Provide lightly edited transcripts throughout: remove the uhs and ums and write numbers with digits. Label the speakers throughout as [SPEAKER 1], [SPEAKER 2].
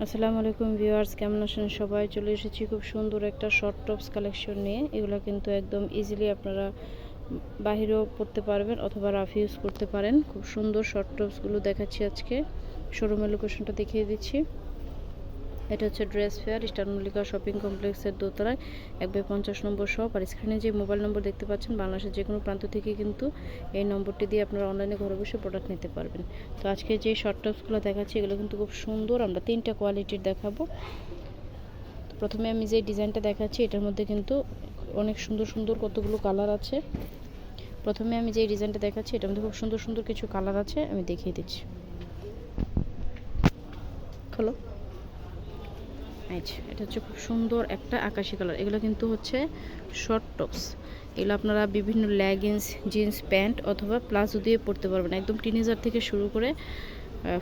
[SPEAKER 1] আসসালামু আলাইকুম ভিউয়ার্স, কেমন আছেন সবাই? চলে এসেছি খুব সুন্দর একটা শর্ট টপস কালেকশন নিয়ে। এগুলো কিন্তু একদম ইজিলি আপনারা বাহিরেও পরতে পারবেন অথবা রাফ ইউজ করতে পারেন। খুব সুন্দর শর্ট টপসগুলো দেখাচ্ছি আজকে। শোরুমের লোকেশনটা দেখিয়ে দিচ্ছি। এটা হচ্ছে dress fair, star Mallika shopping কমপ্লেক্সের দোতলায় 1/50 নম্বর শপ। আর স্ক্রিনে যে মোবাইল নম্বর দেখতে পাচ্ছেন, বাংলাদেশের যে কোনো প্রান্ত থেকে কিন্তু এই নম্বরটি দিয়ে আপনারা অনলাইনে ঘরে বসে প্রোডাক্ট নিতে পারবেন। তো আজকে যে শর্ট টপসগুলো দেখাচ্ছি এগুলো কিন্তু খুব সুন্দর। আমরা 3টা কোয়ালিটির দেখাবো। তো প্রথমে আমি যে ডিজাইনটা দেখাচ্ছি এটার মধ্যে কিন্তু অনেক সুন্দর সুন্দর কতগুলো কালার আছে। প্রথমে আমি যে ডিজাইনটা দেখাচ্ছি এটার মধ্যে খুব সুন্দর সুন্দর কিছু কালার আছে, আমি দেখিয়ে দিচ্ছি। হলো আচ্ছা, এটা হচ্ছে খুব সুন্দর একটা আকাশি কালার। এগুলো কিন্তু হচ্ছে শর্ট টপস। এগুলো আপনারা বিভিন্ন লেগিংস, জিন্স প্যান্ট অথবা প্লাজো দিয়ে পরতে পারবেন। একদম টিনেজার থেকে শুরু করে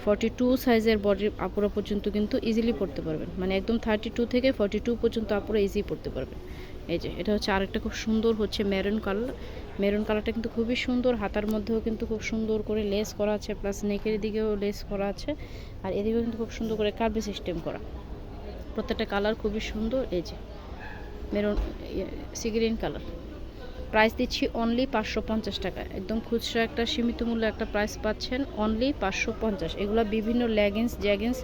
[SPEAKER 1] 42 সাইজের বডির আপুরা পর্যন্ত কিন্তু ইজিলি পরতে পারবেন। মানে একদম 32 থেকে 42 পর্যন্ত আপুরা ইজি পরতে পারবেন। এই যে এটা হচ্ছে আরেকটা খুব সুন্দর হচ্ছে মেরুন কালার। মেরুন কালারটা কিন্তু খুবই সুন্দর। হাতার মধ্যেও কিন্তু খুব সুন্দর করে লেস করা আছে, প্লাস নেকের দিকেও লেস করা আছে, আর এদিকেও কিন্তু খুব সুন্দর করে কার্ভি সিস্টেম করা। প্রত্যেকটা কালার খুবই সুন্দর। এই যে maroon sea green colour. Price দিচ্ছি অনলি 550 টাকা। একদম খুচরা একটা সীমিত মূল্যে একটা প্রাইস পাচ্ছেন, অনলি 550। এগুলো বিভিন্ন লেগিংস, জ্যাগিংস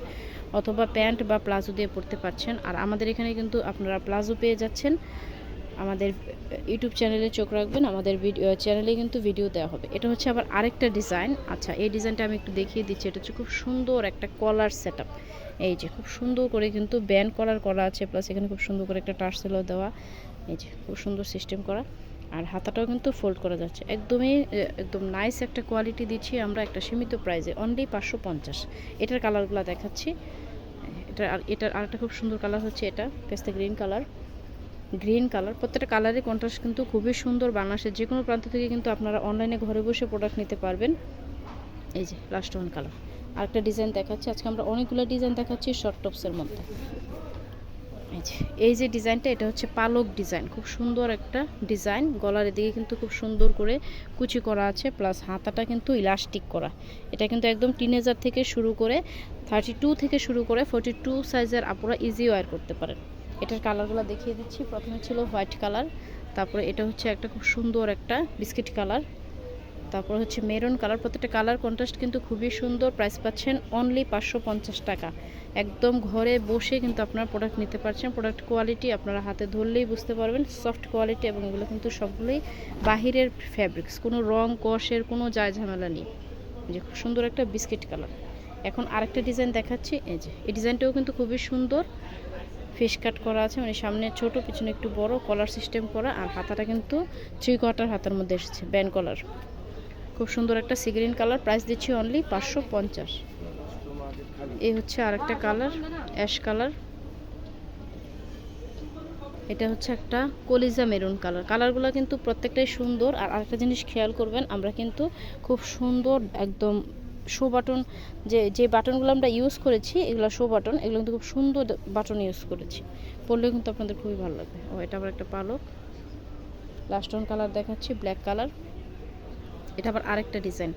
[SPEAKER 1] অথবা প্যান্ট বা প্লাজো দিয়ে পরতে পারছেন। আর আমাদের এখানে কিন্তু আপনারা প্লাজো পেয়ে যাচ্ছেন। আমাদের ইউটিউব চ্যানেলে চোখ রাখবেন, আমাদের চ্যানেলে কিন্তু ভিডিও দেওয়া হবে। এটা হচ্ছে আবার আরেকটা ডিজাইন। আচ্ছা, এই ডিজাইনটা আমি একটু দেখিয়ে দিচ্ছি। এটা হচ্ছে খুব সুন্দর একটা কলার সেটআপ। এই যে খুব সুন্দর করে কিন্তু ব্যান্ড কলার করা আছে, প্লাস এখানে খুব সুন্দর করে একটা টার্সেলও দেওয়া। এই যে খুব সুন্দর সিস্টেম করা, আর হাতাটাও কিন্তু ফোল্ড করা যাচ্ছে। একদম নাইস একটা কোয়ালিটি দিচ্ছি আমরা একটা সীমিত প্রাইসে, অনলি 550। এটার কালারগুলো দেখাচ্ছি। এটার আরেকটা খুব সুন্দর কালার হচ্ছে এটা পেস্তা গ্রিন কালার। প্রত্যেকটা কালারের কন্ট্রাস্ট কিন্তু খুবই সুন্দর। বাংলাদেশের যে কোনো প্রান্ত থেকে কিন্তু আপনারা অনলাইনে ঘরে বসে প্রোডাক্ট নিতে পারবেন। এই যে লাস্ট ওয়ান কালার। আরেকটা ডিজাইন দেখাচ্ছি। আজকে আমরা অনেকগুলো ডিজাইন দেখাচ্ছি শর্ট টপসের মধ্যে। এই যে ডিজাইনটা, এটা হচ্ছে পালক ডিজাইন। খুব সুন্দর একটা ডিজাইন। গলার দিকে কিন্তু খুব সুন্দর করে কুচি করা আছে, প্লাস হাতাটা কিন্তু ইলাস্টিক করা। এটা কিন্তু একদম টিনেজার থেকে শুরু করে 32 থেকে শুরু করে 42 সাইজের আপুরা ইজি ওয়্যার করতে পারেন। এটার কালারগুলো দেখিয়ে দিচ্ছি। প্রথমে ছিল হোয়াইট কালার, তারপরে এটা হচ্ছে একটা খুব সুন্দর একটা বিস্কিট কালার, তারপর হচ্ছে মেরুন কালার। প্রত্যেকটা কালার কন্ট্রাস্ট কিন্তু খুবই সুন্দর। প্রাইস পাচ্ছেন অনলি 550 টাকা। একদম ঘরে বসে কিন্তু আপনারা প্রোডাক্ট নিতে পারছেন। প্রোডাক্ট কোয়ালিটি আপনারা হাতে ধরলেই বুঝতে পারবেন, সফট কোয়ালিটি, এবং এগুলো কিন্তু সবগুলোই বাহিরের ফ্যাব্রিক্স, কোনো রং কষের কোনো যায় ঝামেলা নেই। যে খুব সুন্দর একটা বিস্কিট কালার। এখন আরেকটা ডিজাইন দেখাচ্ছি। এই যে এই ডিজাইনটাও কিন্তু খুবই সুন্দর। ফিশ কাট করা আছে, মানে সামনে ছোট পিছনে একটু বড়, কলার সিস্টেম করা, আর হাতাটা কিন্তু 3/4 হাতার মধ্যে এসেছে, ব্যান্ড কলার। খুব সুন্দর একটা সি গ্রিন কালার। প্রাইস দিচ্ছি অনলি 550। এই হচ্ছে আরেকটা কালার, অ্যাশ কালার। এটা হচ্ছে একটা কলিজা মেরুন কালার। কালারগুলো কিন্তু প্রত্যেকটাই সুন্দর। আর আরেকটা জিনিস খেয়াল করবেন, আমরা কিন্তু খুব সুন্দর একদম শো বাটন, যে বাটনগুলো আমরা ইউজ করেছি এগুলো শো বাটন, এগুলো কিন্তু খুব সুন্দর বাটন ইউজ করেছি। পরলেও কিন্তু আপনাদের খুবই ভালো লাগবে। ও, এটা আবার একটা পালক। লাস্ট ওয়ান কালার দেখাচ্ছি, ব্ল্যাক কালার। এটা আবার আরেকটা ডিজাইন।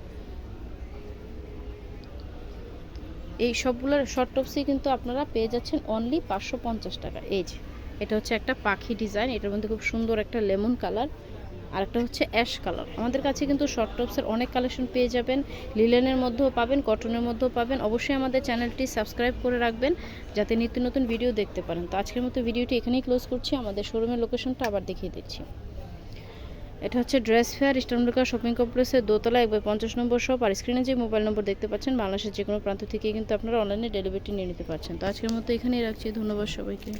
[SPEAKER 1] এই সবগুলোর শর্ট টপসই কিন্তু আপনারা পেয়ে যাচ্ছেন অনলি 550 টাকা। এই যে এটা হচ্ছে একটা পাখি ডিজাইন। এটার মধ্যে খুব সুন্দর একটা লেমন কালার, আর একটা হচ্ছে অ্যাশ কালার। আমাদের কাছে কিন্তু শর্ট টপসের অনেক কালেকশন পেয়ে যাবেন। লিলেনের মধ্যেও পাবেন, কটনের মধ্যেও পাবেন। অবশ্যই আমাদের চ্যানেলটি সাবস্ক্রাইব করে রাখবেন যাতে নিত্য নতুন ভিডিও দেখতে পারেন। তো আজকের মতো ভিডিওটি এখানেই ক্লোজ করছি। আমাদের শোরুমের লোকেশনটা আবার দেখিয়ে দিচ্ছি। এটা হচ্ছে dress fair, star Mallika shopping কমপ্লেক্সের দোতলা 1/50 নম্বর শপ। আর স্ক্রিনে যে মোবাইল নম্বর দেখতে পাচ্ছেন, বাংলাদেশের যে কোনো প্রান্ত থেকে কিন্তু আপনারা অনলাইনে ডেলিভারি নিয়ে নিতে পারছেন। তো আজকের মতো এখানেই রাখছি। ধন্যবাদ সবাইকে।